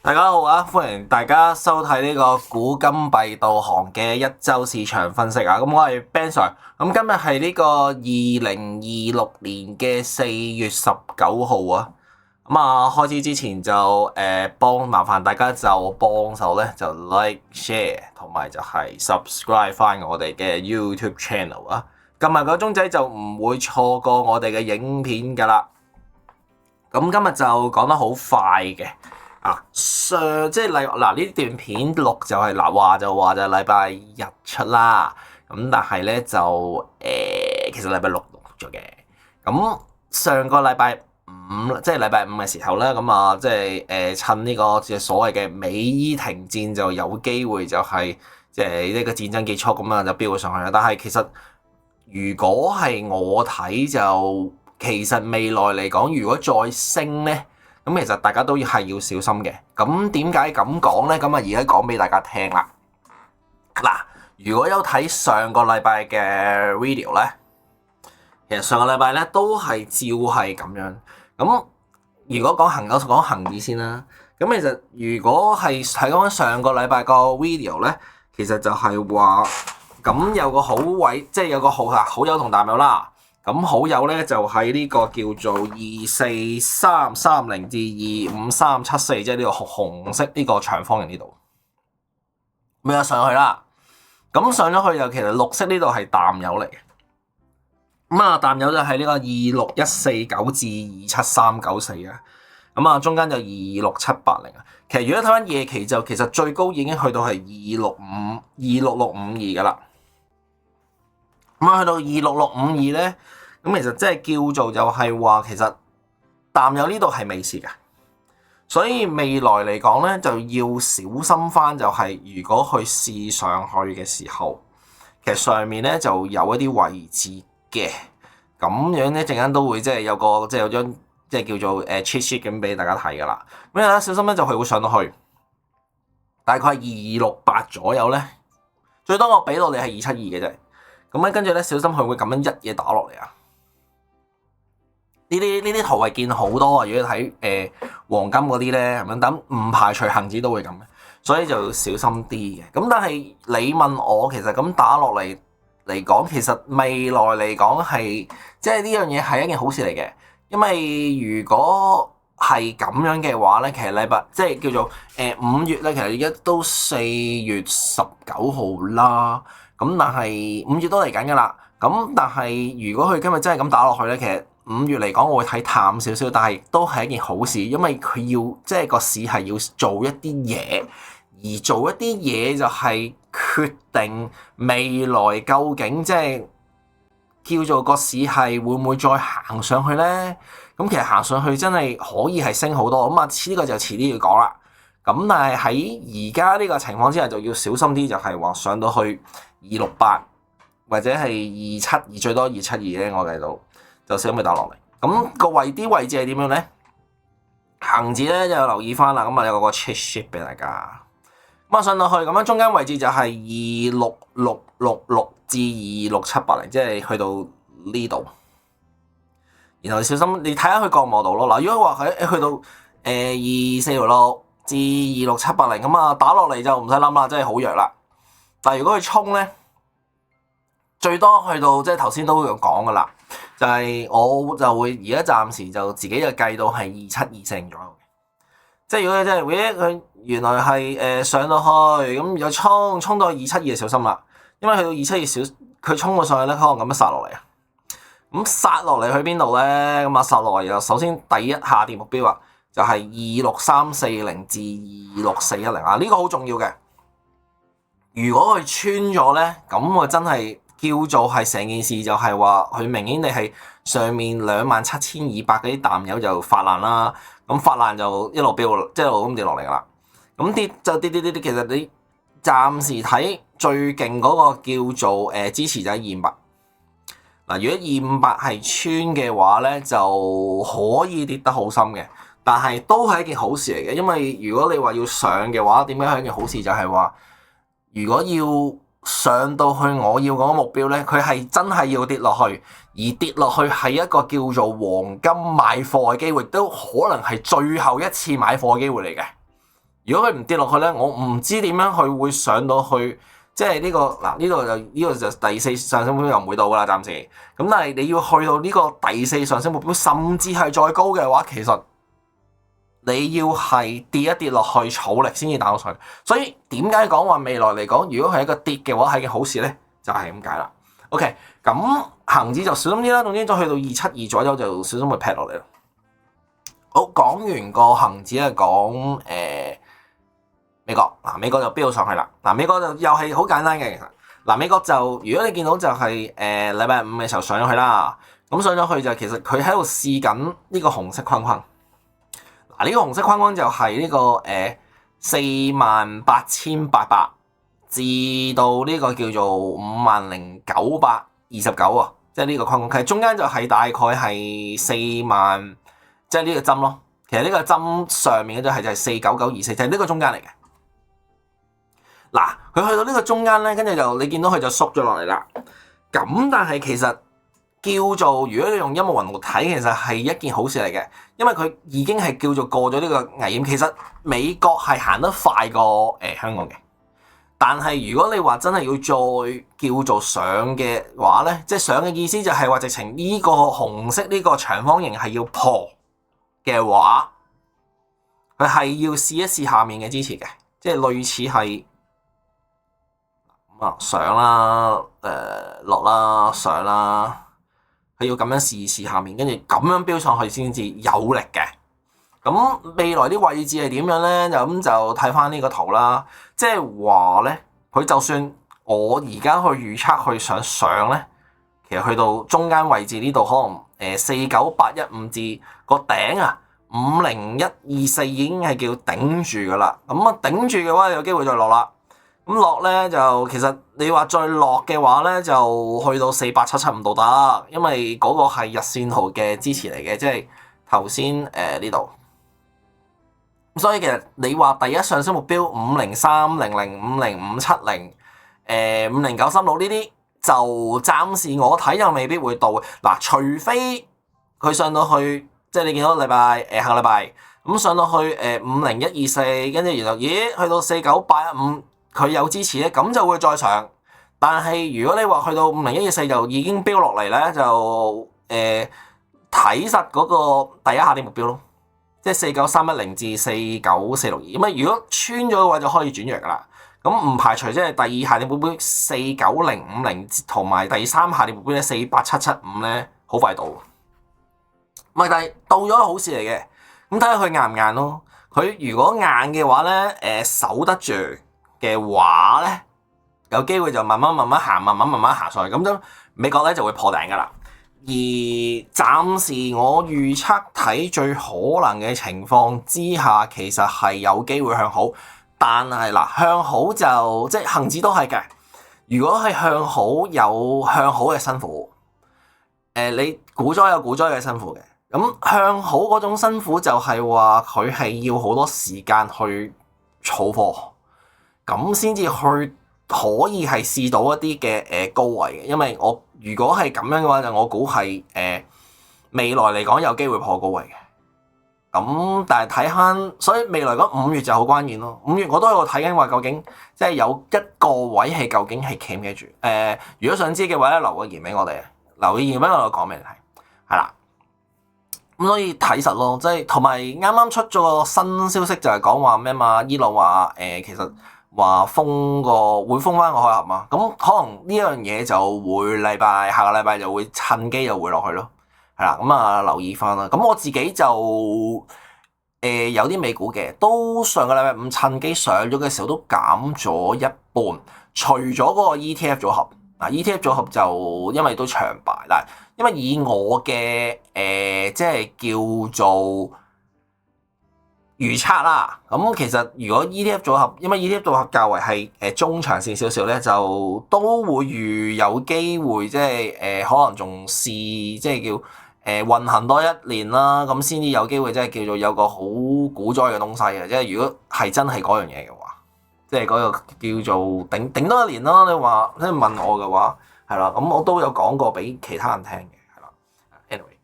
大家好啊！歡迎大家收睇呢個古今幣導航嘅一周市場分析啊！咁我係 Ben Sir，咁今日係呢個2026年嘅4月19號啊！咁開始之前就麻煩大家就幫手咧就 like share 同埋就係 subscribe 翻我哋嘅 YouTube channel 啊！撳埋個鐘仔就唔會錯過我哋嘅影片噶啦。咁今日就講得好快嘅。即係呢段片錄就係話就禮拜日出啦，咁但係咧就其實禮拜六錄咗嘅。咁上個禮拜五即係禮拜五嘅時候咧，咁即係趁呢個所謂嘅美伊停戰就有機會就係即係呢個戰爭結束咁就飆咗上去啦。但係其實如果係我睇就其實未來嚟講，如果再升咧。咁其實大家都係要小心嘅。咁點解咁講咧？咁而家講俾大家聽啦。嗱，如果有睇上個禮拜嘅 video 咧，其實上個禮拜咧都係照係咁樣。咁如果講恒指先啦。咁其實如果係睇講上個禮拜個 video 咧，其實就係話咁有個好位，即係有個好友同淡友啦。咁好友咧就喺呢個叫做24330至25374，即係呢個紅色呢個長方形呢度，咁就上去啦。咁上咗去就其實綠色呢度係淡友嚟嘅。咁淡友就係呢個26149至27394啊。咁中間就26780啊。其實如果睇翻夜期就其實最高已經去到係26652噶啦。咁去到26652咧，咁其實即係叫做就係話，其實淡友呢度係未試嘅，所以未來嚟講咧就要小心翻，就係如果去試上去嘅時候，其實上面咧就有一啲位置嘅，咁樣咧陣間都會即係有個即係有張即係叫做cheat sheet 咁俾大家睇噶啦。咁咧小心咧就係會上到去大概268左右咧，最多我俾到你係272嘅啫。咁咧，跟住咧，小心佢會咁樣一嘢打落嚟啊！呢啲圖係見好多啊！如果睇黃金嗰啲咧，咁樣唔排除恒指都會咁嘅，所以就小心啲嘅。咁但係你問我，其實咁打落嚟講，其實未來嚟講係即係呢樣嘢係一件好事嚟嘅，因為如果係咁樣嘅話咧，其實禮拜即係叫做5月咧，其實而家都4月19號啦。咁但係5月都嚟緊㗎啦，咁但係如果佢今日真係咁打落去咧，其實5月嚟講我會睇淡少少，但係都係一件好事，因為佢要即係個市係要做一啲嘢，而做一啲嘢就係決定未來究竟即係叫做個市係會唔會再行上去咧？咁其實行上去真係可以係升好多，咁呢個就遲啲要講啦。咁但係喺而家呢個情況之下就要小心啲，就係話上到去268或者係272，最多272咧，我計到就小心佢打落嚟。咁個位置係點樣咧？恒指咧就留意翻啦，咁有個 cheat sheet 俾大家。咁上到去咁樣中間位置就係26666至26780，即係去到呢度。然後小心你睇下佢角膜度咯。嗱，如果話佢去到2466至26780咁打落嚟就唔使諗啦，真係好弱啦。但係如果佢衝咧，最多去到即係頭先都有講噶啦，就係我就會而家暫時就自己就計到係2724左右嘅。即係如果佢真係佢原來係上到去咁有衝到272就小心啦，因為去到272佢衝到上去咧，可能咁樣殺落嚟啊。咁殺落嚟去邊度咧？咁殺落嚟就首先第一下跌目標啊，就係26340至26410啊，呢個好重要嘅。如果佢穿咗咧，咁我真係叫做係成件事就係話佢明顯地係上面27200嗰啲淡友就發爛啦，咁發爛就一路飆，即係一路咁跌落嚟噶啦。咁跌就跌，其實你暫時睇最勁嗰個叫做支持就係258。嗱，如果258係穿嘅話咧，就可以跌得好深嘅，但係都係一件好事嚟嘅，因為如果你話要上嘅話，點解係一件好事？就係話如果要上到去我要嗰個目標咧，佢係真係要跌落去，而跌落去係一個叫做黃金買貨嘅機會，都可能係最後一次買貨嘅機會嚟嘅。如果佢唔跌落去咧，我唔知點樣佢會上到去，即係呢個嗱呢度就呢個就第四上升目標又唔會到噶啦，暫時。咁但係你要去到呢個第四上升目標，甚至係再高嘅話，其實你要係跌一跌落去儲力先至打到上去。所以點解講話未來嚟講，如果係一個跌嘅話係件好事咧，就係咁解啦。OK，咁恆指就小心啲啦，總之再去到272左右就小心會劈落嚟啦。好，講完個恆指咧，講美國嗱，美國就飆上去啦。嗱，美國就又係好簡單嘅，其實嗱，美國就如果你見到就係禮拜五嘅時候上咗去啦，咁上咗去就其實佢喺度試緊呢個紅色框框。嗱，呢個紅色框框就係呢個48,800至到呢個叫做50,929啊，即係呢個框框。其實中間就係大概係4萬，即係呢個針咯。其實呢個針上面嘅就係49924，就係呢個中間嚟嘅。嗱，佢去到呢個中間咧，跟住就你見到佢就縮咗落嚟啦。咁但係其實叫做如果你用陰謀運動睇，其實係一件好事嚟嘅，因為佢已經係叫做過咗呢個危險。其實美國係行得快過香港嘅，但係如果你話真係要再叫做上嘅話咧，即係上嘅意思就係話直情呢個紅色呢個長方形係要破嘅話，佢係要試一試下面嘅支持嘅，即係類似係。上啦，落啦，上啦，佢要咁樣試試下面，跟住咁樣飆上去先至有力嘅。咁未來啲位置係點樣咧？就睇翻呢個圖啦。即係話咧，佢就算我而家去預測去想上咧，其實去到中間位置呢度可能49815至個頂啊50124已經係叫頂住噶啦。咁頂住嘅話有機會再落啦。咁落咧就其實你話再落嘅話咧，就去到48775度得，因為嗰個係日線圖嘅支持嚟嘅，即係頭先呢度。咁所以其實你話第一上升目標5030050570509336呢啲，就暫時我睇又未必會到。嗱，除非佢上到去，即係你見到下個禮拜咁上到去50124，跟住然後咦去到49815。佢有支持咧，咁就會再上。但係如果你話去到50124就已經飆落嚟咧，就睇實嗰個第一下跌目標咯，即係49310至49462。咁啊，如果穿咗嘅話就可以轉弱噶啦。咁唔排除即係第二下跌目標49050同埋第三下跌目標咧48775咧，好快到。唔係，但係到咗好事嚟嘅。咁睇下佢硬唔硬咯。佢如果硬嘅話咧，守得住嘅話咧，有機會就慢慢行，慢慢行上去，咁就美國咧就會破頂噶啦。而暫時我預測睇最可能嘅情況之下，其實係有機會向好，但係嗱向好就即係恆指都係嘅。如果係向好有向好嘅辛苦，你股災有股災嘅辛苦嘅，咁向好嗰種辛苦就係話佢係要好多時間去儲貨。咁先至去可以係試到一啲嘅高位嘅，因為我如果係咁樣嘅話，就我估係未來嚟講有機會破高位嘅。咁但係睇翻，所以未來嗰5月就好關鍵咯。5月我都喺度睇緊話，究竟即係有一個位係究竟係企唔企住？如果想知嘅話咧，留個言俾我哋，留個言俾我講俾你睇，係啦。咁所以睇實咯，即係同埋啱啱出咗個新消息就係講話咩嘛？伊朗話其實。話會封翻個海峽嘛，咁可能呢樣嘢就會下個禮拜就會趁機就會落去咯，係啦，咁啊留意翻啦。咁我自己就有啲美股嘅，都上個禮拜五趁機上咗嘅時候都減咗一半，除咗嗰個 ETF 組合，ETF 組合就因為都長敗嗱，因為以我嘅即係叫做。預測啦，咁其實如果 ETF 組合，因為 ETF 組合較為係中長線少少咧，就都會預有機會即係可能仲試即係叫運行多一年啦，咁先至有機會即係叫做有個好股災嘅東西嘅，即係如果係真係嗰樣嘢嘅話，即係嗰個叫做頂多一年啦。你話即係問我嘅話，係啦，咁我都有講過俾其他人聽嘅，係啦。Anyway，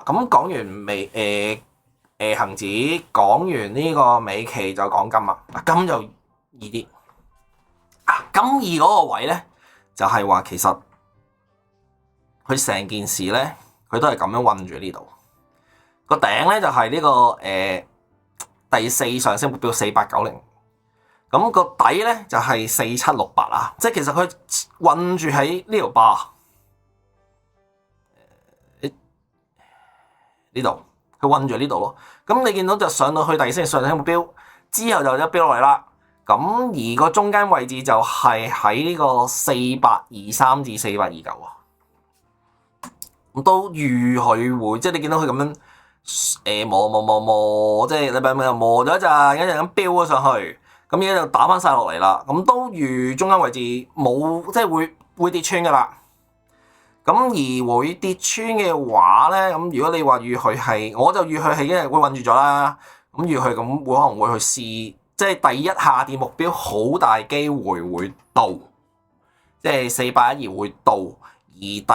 咁講完恆指講完呢個美期就講金啊，金就易啲。金易嗰個位咧，就係話其實佢成件事咧，佢都係咁樣韞住呢度。個頂咧就係呢個第四上升目標4890，咁個底咧就係4768啊，即係其實佢韞住喺呢條巴呢度，佢韞住呢度咯。咁你見到就上到去第四上升目標之後就一飆落嚟啦。咁而個中間位置就係喺呢個4823至4829啊。咁都預佢會，即係你見到佢咁樣磨，即係禮拜五又磨咗一陣，一陣咁飆咗上去，咁而家就打翻晒落嚟啦。咁都預中間位置冇，即係會跌穿噶啦。咁而會跌穿嘅話咧，咁如果你話預佢係，我就預佢係因為會韞住咗啦。咁預佢咁會可能會去試，即係第一下跌目標好大機會會到，即係4812會到。而第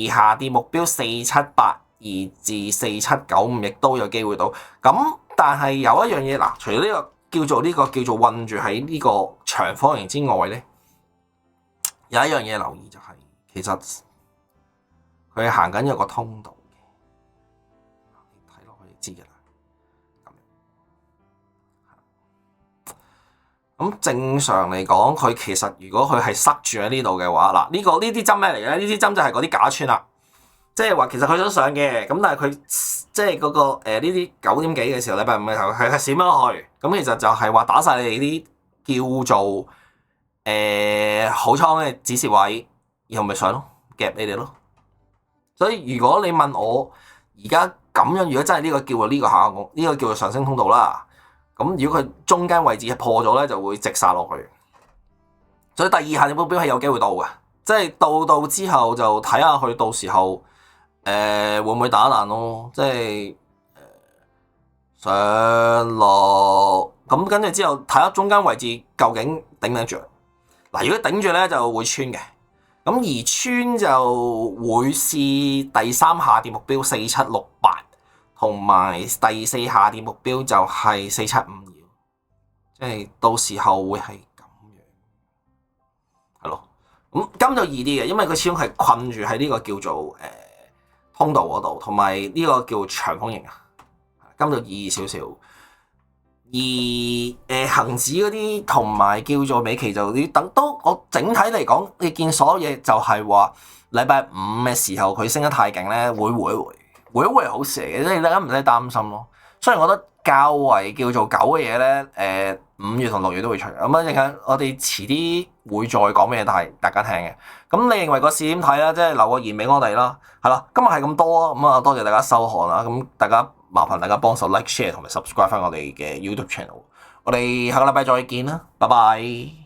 二下跌目標4782至4795亦都有機會到。咁但係有一樣嘢嗱，除咗呢個叫做韞住喺呢個長方形之外咧，有一樣嘢留意就係、其實佢係行緊有個通道嘅，睇落去就知㗎啦。咁正常嚟講，佢其實如果佢係塞住喺呢度嘅話，嗱呢啲針咩嚟嘅？呢啲針就係嗰啲假穿啦，即係話其實佢想上嘅，咁但係佢即係嗰個呢啲9點幾嘅時候，禮拜五嘅頭係閃咗落去，咁其實就係話打晒你哋啲叫做好倉嘅止蝕位，然後咪上咯，夾你哋咯。所以如果你問我而家咁樣，如果真係呢個叫做呢個下呢個叫做上升通道啦。咁如果佢中間位置係破咗咧，就會直殺落去。所以第二下嘅目標係有機會到嘅，即係到之後就睇下佢到時候會唔會打彈咯，即係上落咁跟住之後睇下中間位置究竟頂唔頂住。嗱，如果頂住咧就會穿嘅，咁而穿就會試第三下跌目標4768。同埋第四下跌目標就係4752，即係到時候會係咁樣，係咯。咁金就易啲嘅，因為佢始終係困住喺呢個叫做通道嗰度，同埋呢個叫長方形啊，金就易少少。而恆指嗰啲同埋叫做美期就啲等都，我整體嚟講，你見所有嘢就係話禮拜五嘅時候佢升得太勁咧，會回好事嚟嘅，即係大家唔使擔心咯。雖然我覺得較為叫做狗嘅嘢咧，5月同6月都會出。咁啊，陣間我哋遲啲會再講俾大家聽嘅。咁你認為個市點睇啦？即係留個言俾我哋啦。係啦，今日係咁多，咁啊多謝大家收看啦。咁大家麻煩大家幫手 like、share 同埋 subscribe 翻我哋嘅 YouTube channel。我哋下個禮拜再見啦，拜拜。